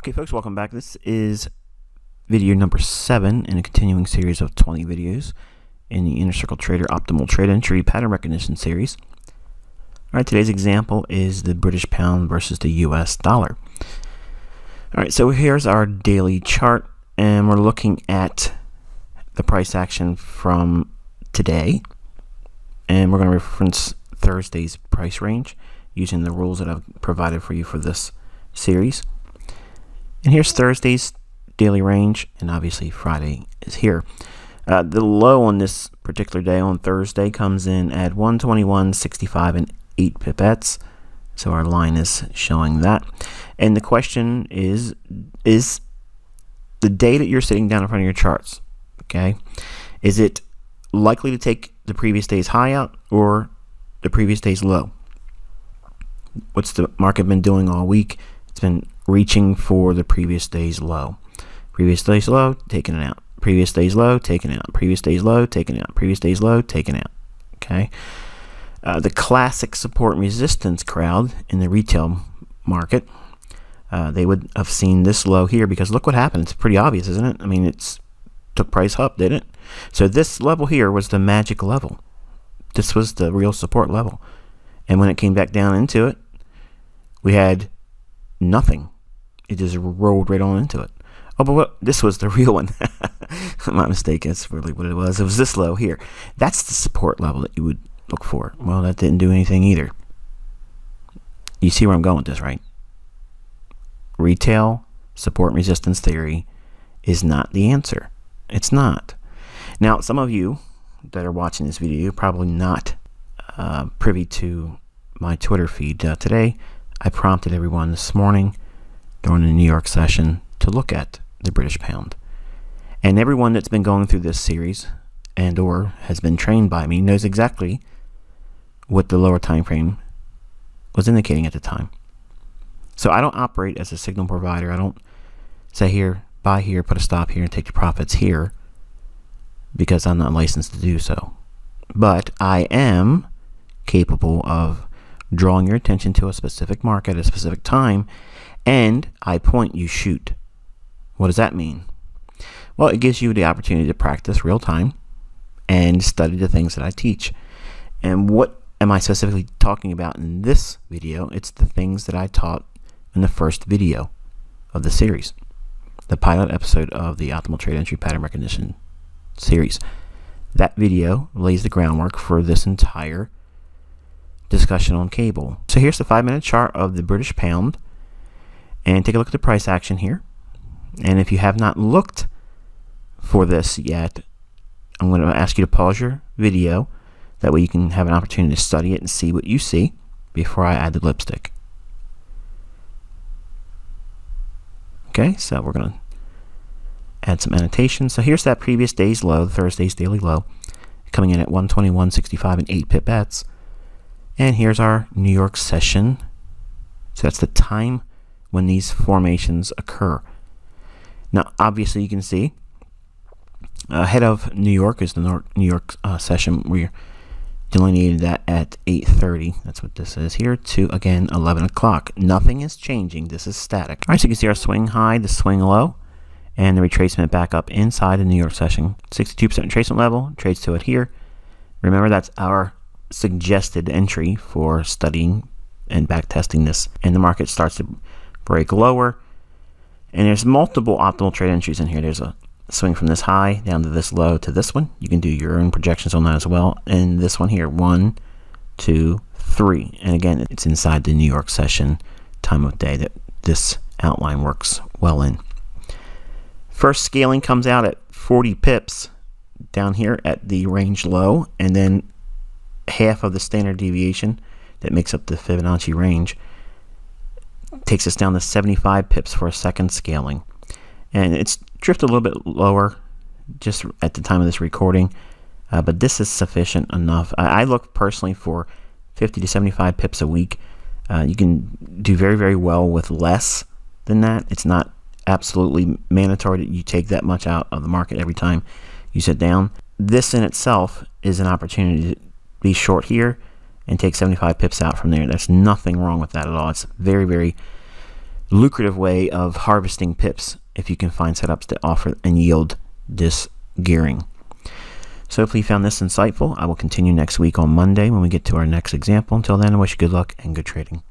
Okay, folks, welcome back. This is video number 7 in a continuing series of 20 videos in the Inner Circle Trader Optimal Trade Entry Pattern Recognition series. Alright, today's example is the British pound versus the US dollar. Alright, so here's our daily chart, and we're looking at the price action from today, and we're going to reference Thursday's price range using the rules that I've provided for you for this series. And here's Thursday's daily range, and obviously Friday is here. The low on this particular day on Thursday comes in at 121.65 and 8 pipettes. So our line is showing that. And the question is the day that you're sitting down in front of your charts, okay, is it likely to take the previous day's high out or the previous day's low? What's the market been doing all week? It's been reaching for the previous day's low. Previous day's low, taking it out. Previous day's low, taking it out. Previous day's low, taking it out. Previous day's low, taking it out. Okay. The classic support and resistance crowd in the retail market, they would have seen this low here because look what happened. It's pretty obvious, isn't it? I mean, it's took price up, didn't it? So this level here was the magic level. This was the real support level. And when it came back down into it, we had nothing. It just rolled right on into it. Oh, but what? This was the real one. My mistake. That's really what it was. It was this low here. That's the support level that you would look for. Well, that didn't do anything either. You see where I'm going with this, right? Retail support and resistance theory is not the answer. It's not. Now, some of you that are watching this video, you're probably not privy to my Twitter feed. Today, I prompted everyone this morning during the New York session to look at the British pound. And everyone that's been going through this series and or has been trained by me knows exactly what the lower time frame was indicating at the time. So I don't operate as a signal provider. I don't say here, buy here, put a stop here, and take the profits here because I'm not licensed to do so. But I am capable of drawing your attention to a specific market at a specific time, and I point, you shoot. What does that mean? Well, it gives you the opportunity to practice real time and study the things that I teach. And what am I specifically talking about in this video? It's the things that I taught in the first video of the series, the pilot episode of the Optimal Trade Entry Pattern Recognition series. That video lays the groundwork for this entire discussion on cable. So here's the 5-minute chart of the British pound, and take a look at the price action here. And if you have not looked for this yet, I'm going to ask you to pause your video. That way you can have an opportunity to study it and see what you see before I add the lipstick. Okay, so we're going to add some annotations. So here's that previous day's low, Thursday's daily low, coming in at 121.65 and 8 pipettes. And here's our New York session. So that's the time when these formations occur. Now, obviously, you can see ahead of New York is the New York session. We're delineated that at 8:30. That's what this is here to, again, 11 o'clock. Nothing is changing. This is static. All right, so you can see our swing high, the swing low, and the retracement back up inside the New York session. 62% retracement level. Trades to it here. Remember, that's our suggested entry for studying and back testing this. And the market starts to break lower. And there's multiple optimal trade entries in here. There's a swing from this high down to this low to this one. You can do your own projections on that as well. And this one here, 1, 2, 3. And again, it's inside the New York session time of day that this outline works well in. First scaling comes out at 40 pips down here at the range low, and then half of the standard deviation that makes up the Fibonacci range takes us down to 75 pips for a second scaling. And it's drifted a little bit lower just at the time of this recording, but this is sufficient enough. I look personally for 50 to 75 pips a week. You can do very, very well with less than that. It's not absolutely mandatory that you take that much out of the market every time you sit down. This in itself is an opportunity to be short here and take 75 pips out from there. There's nothing wrong with that at all. It's very, very lucrative way of harvesting pips if you can find setups that offer and yield this gearing. So hopefully you found this insightful. I will continue next week on Monday when we get to our next example. Until then, I wish you good luck and good trading.